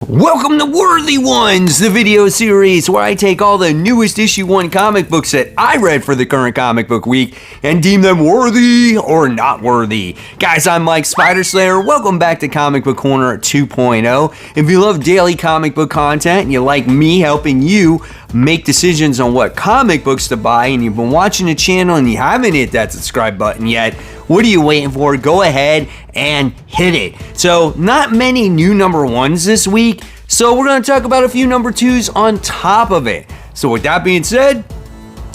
Welcome to Worthy Ones, the video series where I take all the newest issue 1 comic books that I read for the current comic book week and deem them worthy or not worthy. Guys, I'm Mike Spider Slayer. Welcome back to Comic Book Corner 2.0. If you love daily comic book content and you like me helping you make decisions on what comic books to buy, and you've been watching the channel and you haven't hit that subscribe button yet, what are you waiting for? Go ahead and hit it. So, not many new number 1s this week, so we're going to talk about a few number 2s on top of it. So with that being said,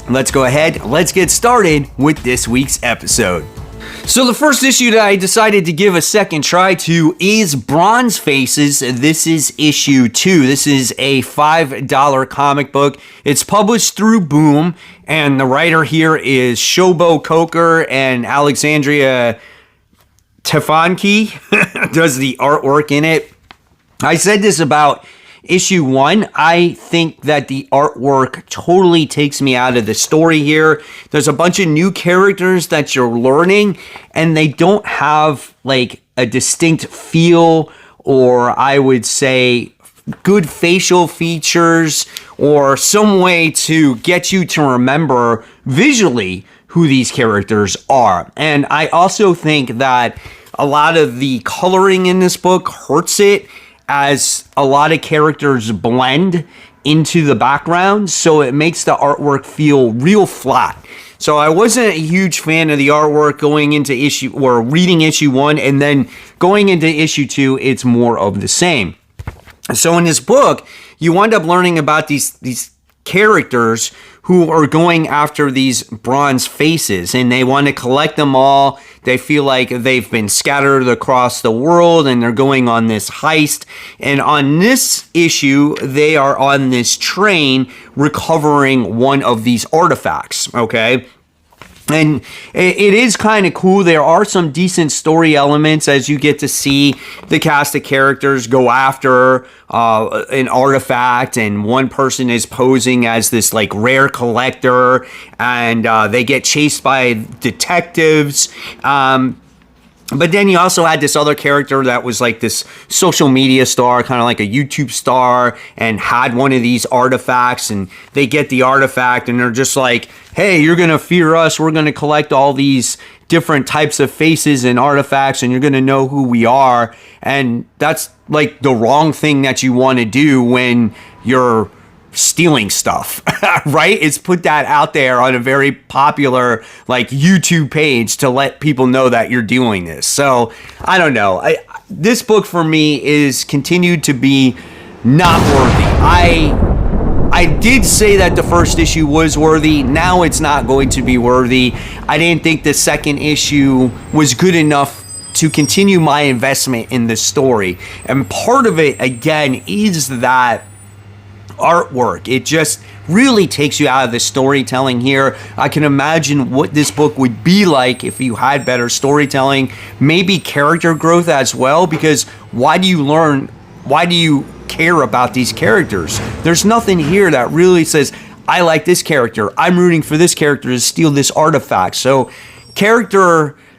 let's go ahead, let's get started with this week's episode. So the first issue that I decided to give a second try to is Bronze Faces. This is issue 2. This is a $5 comic book. It's published through Boom, and the writer here is Shobo Coker, and Alexandria Tefanki does the artwork in it. I said this about issue 1, I think that the artwork totally takes me out of the story here. There's a bunch of new characters that you're learning, and they don't have like a distinct feel, or I would say good facial features, or some way to get you to remember visually who these characters are. And I also think that a lot of the coloring in this book hurts it, as a lot of characters blend into the background, so it makes the artwork feel real flat. So I wasn't a huge fan of the artwork going into reading issue 1, and then going into issue 2, it's more of the same. So in this book, you wind up learning about these characters who are going after these bronze faces, and they want to collect them all. They feel like they've been scattered across the world, and they're going on this heist. And on this issue, they are on this train recovering one of these artifacts, okay? And it is kind of cool. There are some decent story elements as you get to see the cast of characters go after an artifact, and one person is posing as this like rare collector, and they get chased by detectives. But then you also had this other character that was like this social media star, kind of like a YouTube star, and had one of these artifacts, and they get the artifact and they're just like, hey, you're going to fear us. We're going to collect all these different types of faces and artifacts, and you're going to know who we are. And that's like the wrong thing that you want to do when you're stealing stuff, right? It's put that out there on a very popular like YouTube page to let people know that you're doing this. So I don't know. This book for me is continued to be not worthy. I did say that the first issue was worthy. Now it's not going to be worthy. I didn't think the second issue was good enough to continue my investment in the story. And part of it, again, is that artwork. It just really takes you out of the storytelling here. I can imagine what this book would be like if you had better storytelling, maybe character growth as well, because why do you care about these characters? There's nothing here that really says, I like this character, I'm rooting for this character to steal this artifact. So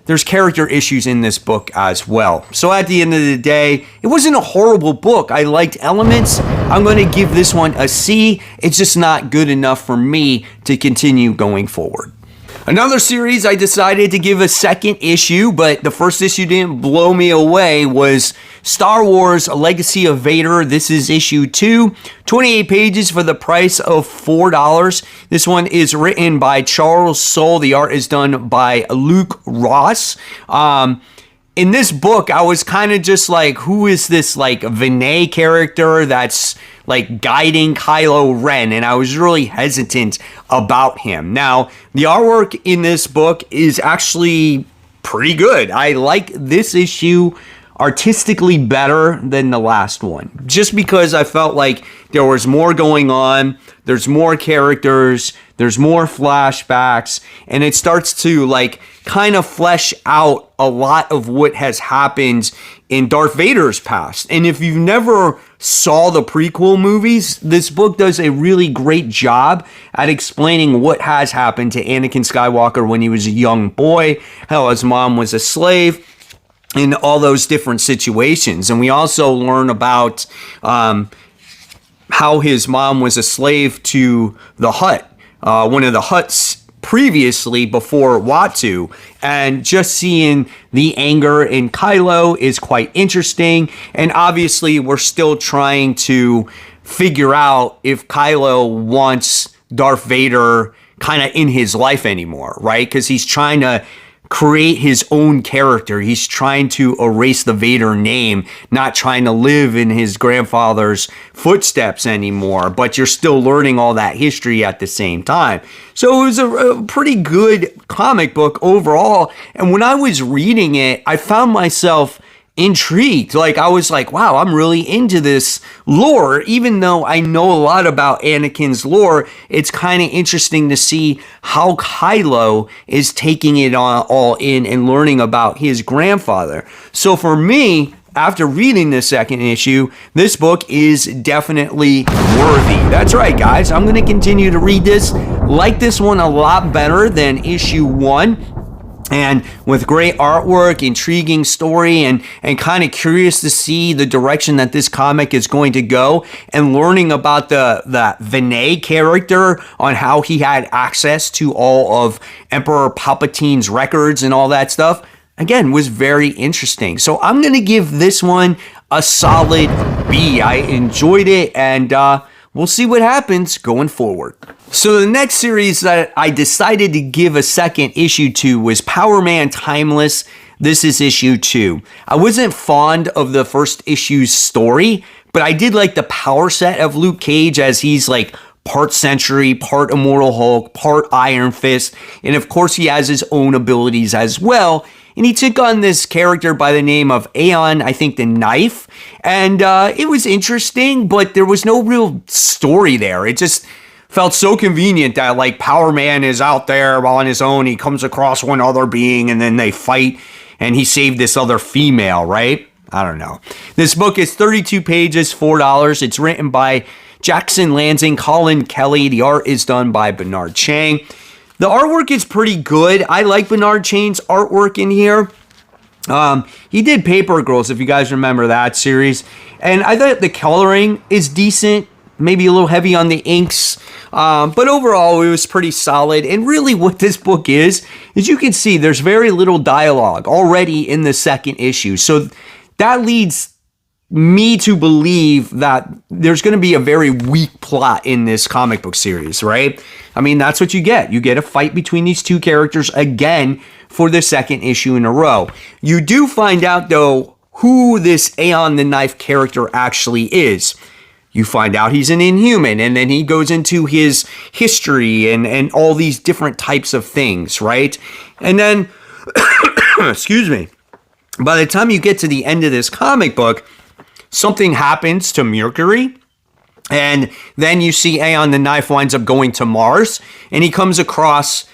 there's character issues in this book as well. So at the end of the day, it wasn't a horrible book. I liked elements. I'm going to give this one a C. It's just not good enough for me to continue going forward. Another series I decided to give a second issue, but the first issue didn't blow me away, was Star Wars: A Legacy of Vader. This is issue 2, 28 pages for the price of $4. This one is written by Charles Soule. The art is done by Luke Ross. In this book, I was kind of just like, who is this like Vinay character that's like guiding Kylo Ren? And I was really hesitant about him. Now, the artwork in this book is actually pretty good. I like this issue artistically better than the last one, just because I felt like there was more going on. There's more characters, there's more flashbacks, and it starts to like kind of flesh out a lot of what has happened in Darth Vader's past. And if you've never saw the prequel movies, this book does a really great job at explaining what has happened to Anakin Skywalker when he was a young boy, how his mom was a slave, in all those different situations. And we also learn about how his mom was a slave to the Hutt, one of the Hutts previously before Watu, and just seeing the anger in Kylo is quite interesting. And obviously we're still trying to figure out if Kylo wants Darth Vader kind of in his life anymore, right? Because he's trying to create his own character. He's trying to erase the Vader name, not trying to live in his grandfather's footsteps anymore, but you're still learning all that history at the same time. So it was a pretty good comic book overall. And when I was reading it, I found myself intrigued. Like, I was like, wow, I'm really into this lore. Even though I know a lot about Anakin's lore, it's kind of interesting to see how Kylo is taking it all in and learning about his grandfather. So for me, after reading this second issue, this book is definitely worthy. That's right, guys. I'm going to continue to read this. Like this one a lot better than issue 1. And with great artwork, intriguing story, and kind of curious to see the direction that this comic is going to go, and learning about the Vinay character, on how he had access to all of Emperor Palpatine's records and all that stuff, again, was very interesting. So I'm going to give this one a solid B. I enjoyed it, and we'll see what happens going forward. So the next series that I decided to give a second issue to was Power Man Timeless. This is issue 2. I wasn't fond of the first issue's story, but I did like the power set of Luke Cage, as he's like part Sentry, part Immortal Hulk, part Iron Fist, and of course he has his own abilities as well. And he took on this character by the name of Aeon, I think the Knife, and it was interesting, but there was no real story there. It just felt so convenient that, like, Power Man is out there on his own, he comes across one other being, and then they fight, and he saved this other female, right? I don't know. This book is 32 pages, $4. It's written by Jackson Lansing, Colin Kelly. The art is done by Bernard Chang. The artwork is pretty good. I like Bernard Chang's artwork in here. He did Paper Girls, if you guys remember that series. And I thought the coloring is decent, maybe a little heavy on the inks. But overall, it was pretty solid. And really what this book is you can see there's very little dialogue already in the second issue. So that leads me to believe that there's going to be a very weak plot in this comic book series, right? I mean, that's what you get. You get a fight between these two characters again for the second issue in a row. You do find out, though, who this Aeon the Knife character actually is. You find out he's an Inhuman, and then he goes into his history and all these different types of things, right? And then, excuse me, by the time you get to the end of this comic book, something happens to Mercury, and then you see Aeon the Knife winds up going to Mars, and he comes across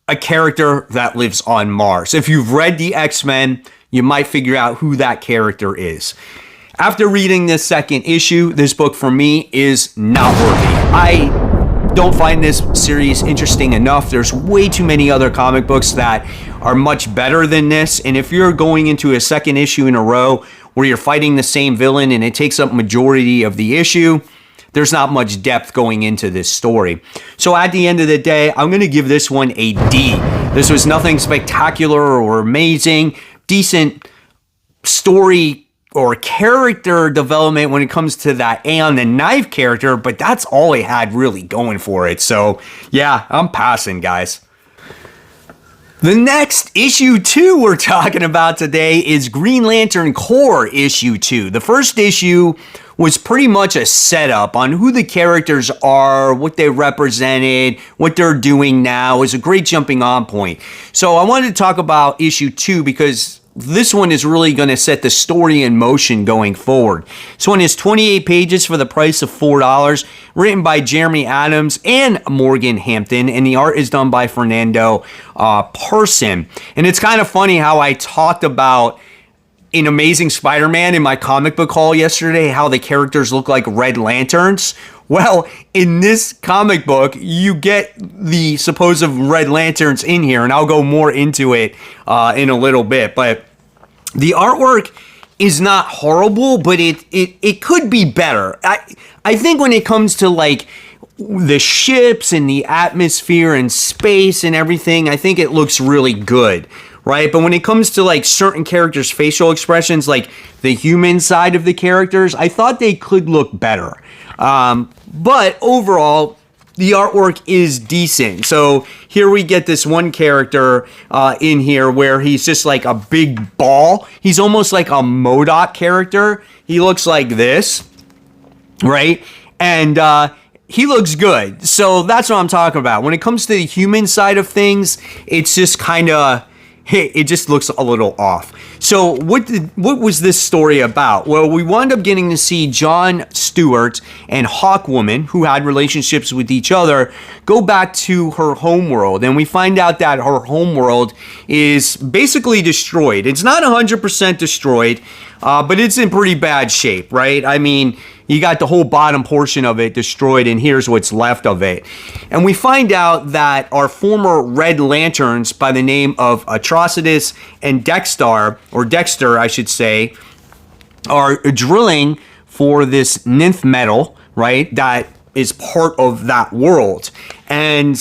a character that lives on Mars. If you've read the X-Men, you might figure out who that character is. After reading this second issue, this book for me is not worthy. I don't find this series interesting enough. There's way too many other comic books that are much better than this, and if you're going into a second issue in a row where you're fighting the same villain and it takes up majority of the issue, there's not much depth going into this story. So at the end of the day, I'm going to give this one a D. This was nothing spectacular or amazing. Decent story or character development when it comes to that Aeon the Knife character, but that's all it had really going for it. So yeah, I'm passing, guys. The next issue 2 we're talking about today is Green Lantern Corps issue 2. The first issue was pretty much a setup on who the characters are, what they represented, what they're doing now. It was a great jumping on point. So I wanted to talk about issue 2 because this one is really going to set the story in motion going forward. This one is 28 pages for the price of $4, written by Jeremy Adams and Morgan Hampton, and the art is done by Fernando Parson. And it's kind of funny how I talked about in Amazing Spider-Man in my comic book haul yesterday, how the characters look like Red Lanterns. Well, in this comic book, you get the supposed Red Lanterns in here, and I'll go more into it in a little bit. But The artwork is not horrible, but it could be better. I think when it comes to like the ships and the atmosphere and space and everything, I think it looks really good, right? But when it comes to like certain characters' facial expressions, like the human side of the characters, I thought they could look better. But overall, the artwork is decent. So here we get this one character in here where he's just like a big ball. He's almost like a MODOK character. He looks like this, right? And he looks good. So that's what I'm talking about. When it comes to the human side of things, it's just kind of, it just looks a little off. So what was this story about? Well, we wound up getting to see Jon Stewart and Hawkwoman, who had relationships with each other, go back to her homeworld. And we find out that her homeworld is basically destroyed. It's not 100% destroyed, but it's in pretty bad shape, right? I mean, you got the whole bottom portion of it destroyed, and here's what's left of it. And we find out that our former Red Lanterns by the name of Atrocitus and Dexter, I should say, are drilling for this nth metal, right, that is part of that world. And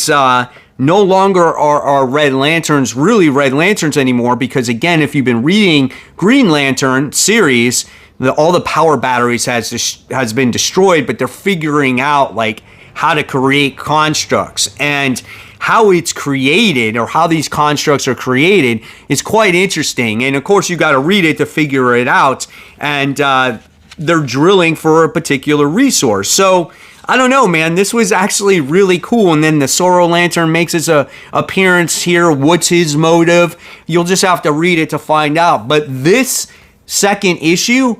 no longer are our Red Lanterns really Red Lanterns anymore, because, again, if you've been reading Green Lantern series, all the power batteries has been destroyed, but they're figuring out like how to create constructs, and how it's created, or how these constructs are created, is quite interesting. And of course, you got to read it to figure it out. And they're drilling for a particular resource. So I don't know, man. This was actually really cool. And then the Sorrow Lantern makes his appearance here. What's his motive? You'll just have to read it to find out. But this second issue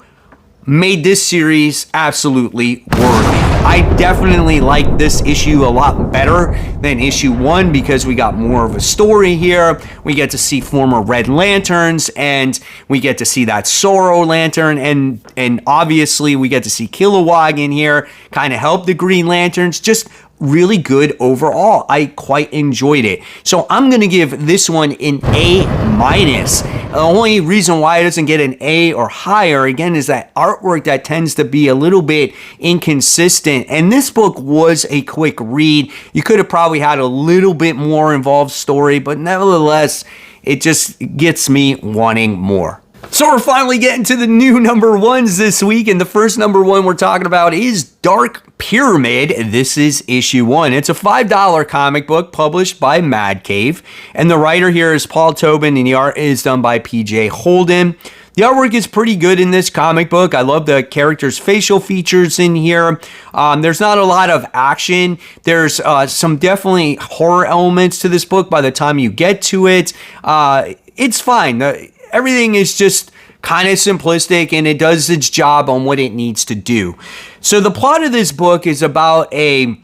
made this series absolutely worthy. I definitely like this issue a lot better than issue 1, because we got more of a story here. We get to see former Red Lanterns, and we get to see that Sorrow Lantern, and obviously we get to see Kilowog in here, kind of help the Green Lanterns. Just really good overall. I quite enjoyed it. So I'm going to give this one an A-. The only reason why it doesn't get an A or higher, again, is that artwork that tends to be a little bit inconsistent. And this book was a quick read. You could have probably had a little bit more involved story, but nevertheless, it just gets me wanting more. So we're finally getting to the new number ones this week, and the first number one we're talking about is Dark Pyramid. This is issue 1. It's a $5 comic book published by Mad Cave, and the writer here is Paul Tobin, and the art is done by PJ Holden. The artwork is pretty good in this comic book. I love the characters' facial features in here. There's not a lot of action. There's some definitely horror elements to this book by the time you get to it. It's fine. Everything is just kind of simplistic, and it does its job on what it needs to do. So the plot of this book is about a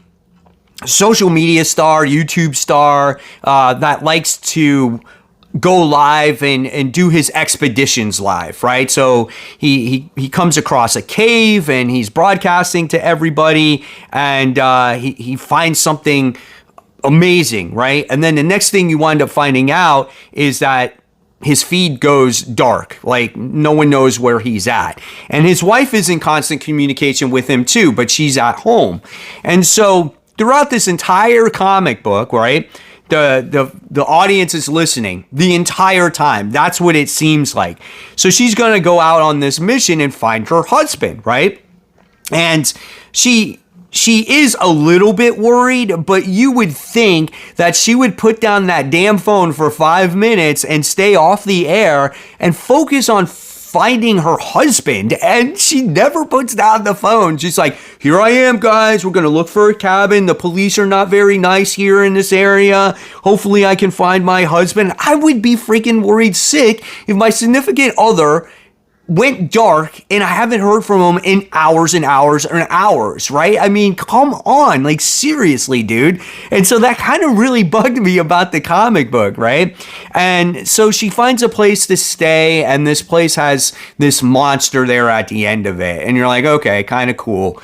social media star, YouTube star, that likes to go live and do his expeditions live, right? So he comes across a cave, and he's broadcasting to everybody, and he finds something amazing, right? And then the next thing you wind up finding out is that his feed goes dark, like no one knows where he's at. And his wife is in constant communication with him too, but she's at home. And so throughout this entire comic book, right, the audience is listening the entire time. That's what it seems like. So she's going to go out on this mission and find her husband, right? And she is a little bit worried, but you would think that she would put down that damn phone for 5 minutes and stay off the air and focus on finding her husband. And she never puts down the phone. She's like, here I am, guys. We're going to look for a cabin. The police are not very nice here in this area. Hopefully I can find my husband. I would be freaking worried sick if my significant other went dark and I haven't heard from him in hours and hours and hours, right? I mean, come on, like seriously, dude. And so that kind of really bugged me about the comic book, right? And so she finds a place to stay, and this place has this monster there at the end of it. And you're like, okay, kind of cool.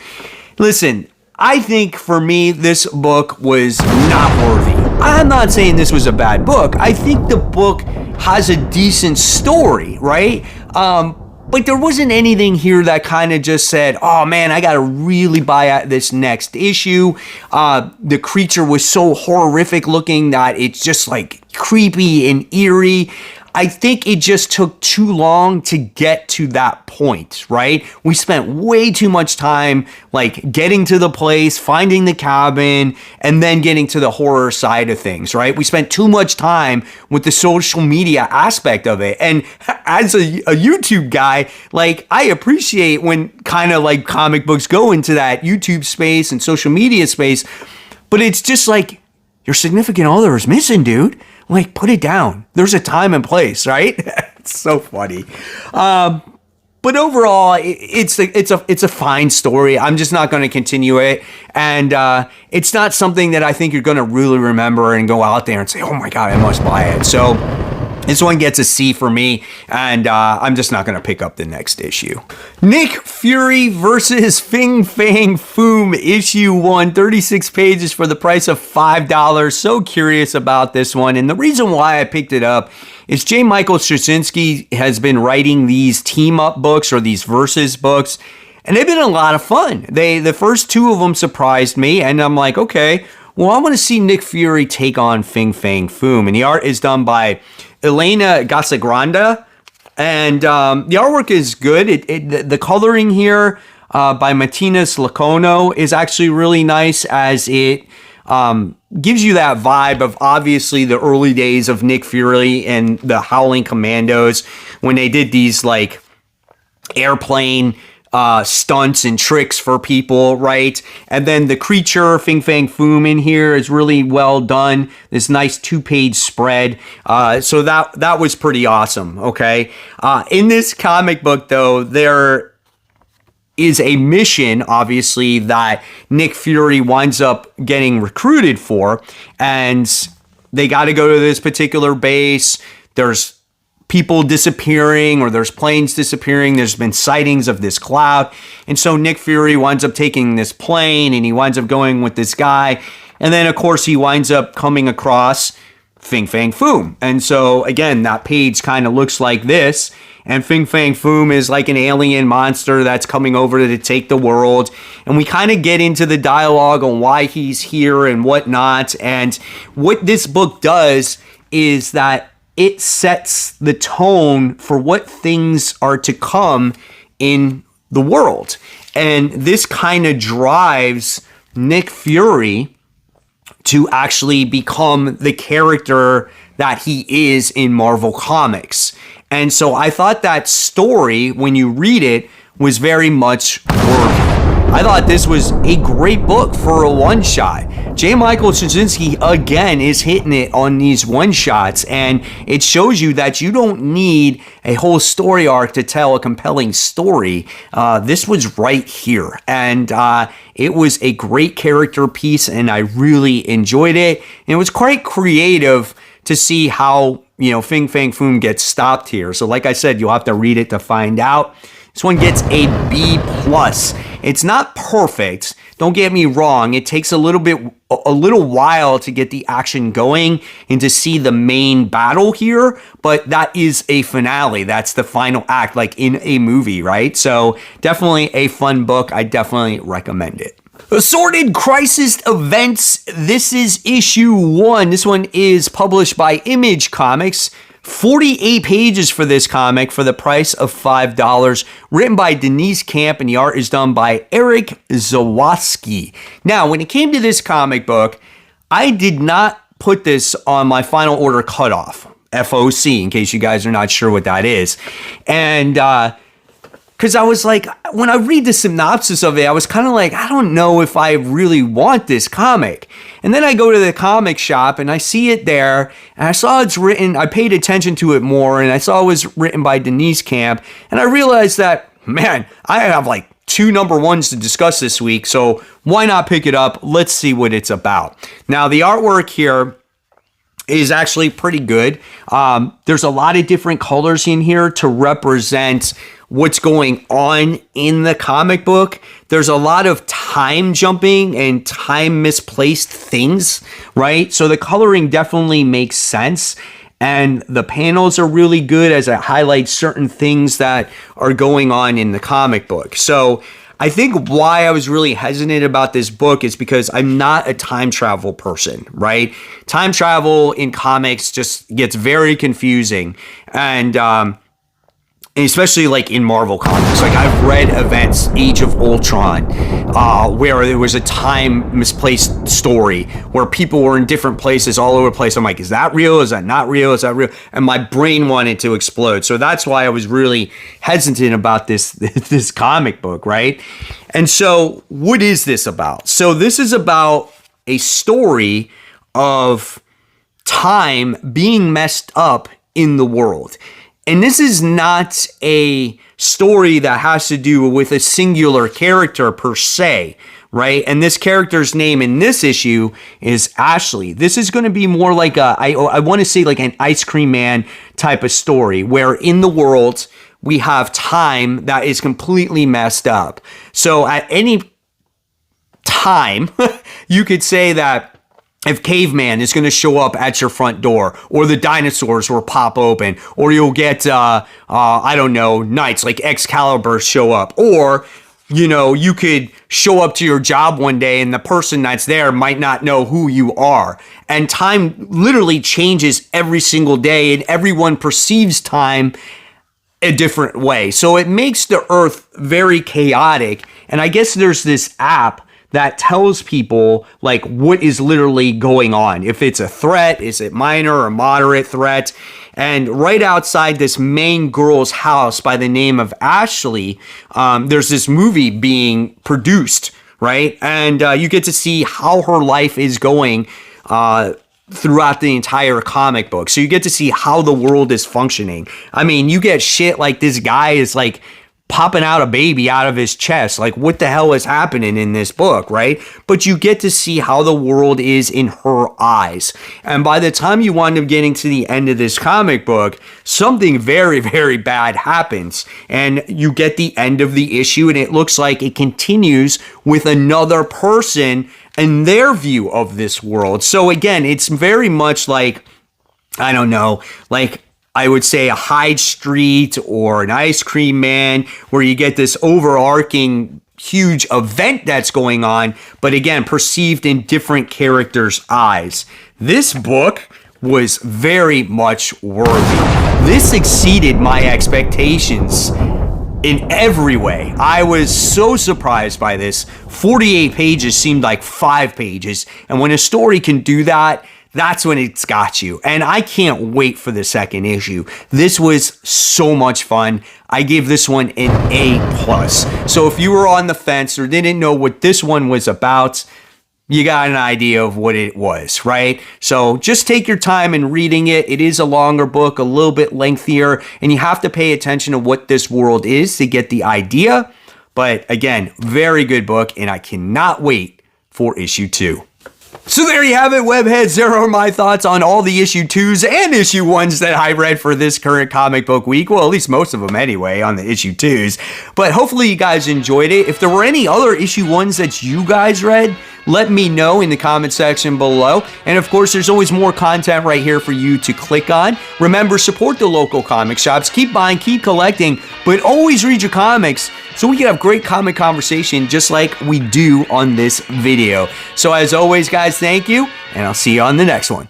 Listen, I think for me, this book was not worthy. I'm not saying this was a bad book. I think the book has a decent story, right? But there wasn't anything here that kind of just said, oh man, I got to really buy at this next issue. The creature was so horrific looking that it's just like creepy and eerie. I think it just took too long to get to that point, right? We spent way too much time like getting to the place, finding the cabin, and then getting to the horror side of things, right? We spent too much time with the social media aspect of it. And as a YouTube guy, like I appreciate when kind of like comic books go into that YouTube space and social media space, but it's just like your significant other is missing, dude. Like, put it down. There's a time and place, right? It's so funny. But overall, it's a fine story. I'm just not going to continue it. And it's not something that I think you're going to really remember and go out there and say, oh my God, I must buy it. So this one gets a C for me, and I'm just not going to pick up the next issue. Nick Fury versus Fang Foom, issue 1, 36 pages for the price of $5. So curious about this one, and the reason why I picked it up is J. Michael Straczynski has been writing these team-up books or these versus books, and they've been a lot of fun. The first two of them surprised me, and I'm like, okay, well, I want to see Nick Fury take on Fang Foom, and the art is done by Elena Gasagranda, and the artwork is good. The coloring here by Matinas Lacono is actually really nice, as it gives you that vibe of obviously the early days of Nick Fury and the Howling Commandos when they did these like airplane stunts and tricks for people, right? And then the creature, Fang Foom, in here is really well done. This nice 2-page spread. So that was pretty awesome, okay? In this comic book, though, there is a mission, obviously, that Nick Fury winds up getting recruited for, and they got to go to this particular base. There's people disappearing, or there's planes disappearing. There's been sightings of this cloud. And so Nick Fury winds up taking this plane, and he winds up going with this guy. And then, of course, he winds up coming across Fang Foom. And so, again, that page kind of looks like this. And Fang Foom is like an alien monster that's coming over to take the world. And we kind of get into the dialogue on why he's here and whatnot. And what this book does is that it sets the tone for what things are to come in the world. And this kind of drives Nick Fury to actually become the character that he is in Marvel Comics. And so I thought that story, when you read it, was very much worthy. I thought this was a great book for a one-shot. J. Michael Straczynski, again, is hitting it on these one-shots, and it shows you that you don't need a whole story arc to tell a compelling story. This was right here, and it was a great character piece, and I really enjoyed it. And it was quite creative to see how, Fang Foom gets stopped here. So like I said, you'll have to read it to find out. This one gets a B+. It's not perfect. Don't get me wrong. It takes a little while to get the action going and to see the main battle here, but that is a finale. That's the final act, like in a movie, right? So definitely a fun book. I definitely recommend it. Assorted Crisis Events. This is issue 1. This one is published by Image Comics. 48 pages for this comic for the price of $5. Written by Denise Camp, and the art is done by Eric Zawaski. Now, when it came to this comic book, I did not put this on my final order cutoff, FOC, in case you guys are not sure what that is. And because I was like, when I read the synopsis of it, I was kind of like, I don't know if I really want this comic. And then I go to the comic shop and I see it there, and I saw it's written, I paid attention to it more, and I saw it was written by Denise Camp, and I realized that, man, I have like 2 number 1s to discuss this week, so why not pick it up? Let's see what it's about. Now, the artwork here is actually pretty good. There's a lot of different colors in here to represent what's going on in the comic book. There's a lot of time jumping and time misplaced things, right? So the coloring definitely makes sense. And the panels are really good as it highlights certain things that are going on in the comic book. So I think why I was really hesitant about this book is because I'm not a time travel person, right? Time travel in comics just gets very confusing. And especially like in Marvel comics, like I've read events, Age of Ultron, where there was a time misplaced story where people were in different places all over the place. I'm like, is that real? Is that not real? Is that real? And my brain wanted to explode. So that's why I was really hesitant about this comic book, right? And so what is this about? So this is about a story of time being messed up in the world. And this is not a story that has to do with a singular character per se, right? And this character's name in this issue is Ashley. This is going to be more like I want to say like an Ice Cream Man type of story where in the world we have time that is completely messed up. So at any time, you could say that if Caveman is going to show up at your front door, or the dinosaurs will pop open, or you'll get, I don't know, knights like Excalibur show up, or, you know, you could show up to your job one day and the person that's there might not know who you are. And time literally changes every single day, and everyone perceives time a different way. So it makes the earth very chaotic. And I guess there's this app that tells people like what is literally going on. If it's a threat, is it minor or moderate threat? And right outside this main girl's house by the name of Ashley, there's this movie being produced, right? And you get to see how her life is going throughout the entire comic book. So you get to see how the world is functioning. I mean, you get shit like this guy is like popping out a baby out of his chest. Like, what the hell is happening in this book, right? But you get to see how the world is in her eyes. And by the time you wind up getting to the end of this comic book, something very, very bad happens. And you get the end of the issue, and it looks like it continues with another person and their view of this world. So again, it's very much like, I don't know, like I would say a Hyde Street or an Ice Cream Man, where you get this overarching huge event that's going on, but again, perceived in different characters' eyes. This book was very much worthy. This exceeded my expectations in every way. I was so surprised by this. 48 pages seemed like 5 pages. And when a story can do that, that's when it's got you. And I can't wait for the second issue. This was so much fun. I gave this one an A+. So if you were on the fence or didn't know what this one was about, you got an idea of what it was, right? So just take your time in reading it. It is a longer book, a little bit lengthier, and you have to pay attention to what this world is to get the idea. But again, very good book, and I cannot wait for issue 2. So there you have it, webheads. There are my thoughts on all the issue 2s and issue 1s that I read for this current comic book week. Well, at least most of them anyway on the issue 2s. But hopefully you guys enjoyed it. If there were any other issue 1s that you guys read, let me know in the comment section below. And of course, there's always more content right here for you to click on. Remember, support the local comic shops. Keep buying, keep collecting, but always read your comics so we can have great comic conversation just like we do on this video. So as always, guys, thank you, and I'll see you on the next one.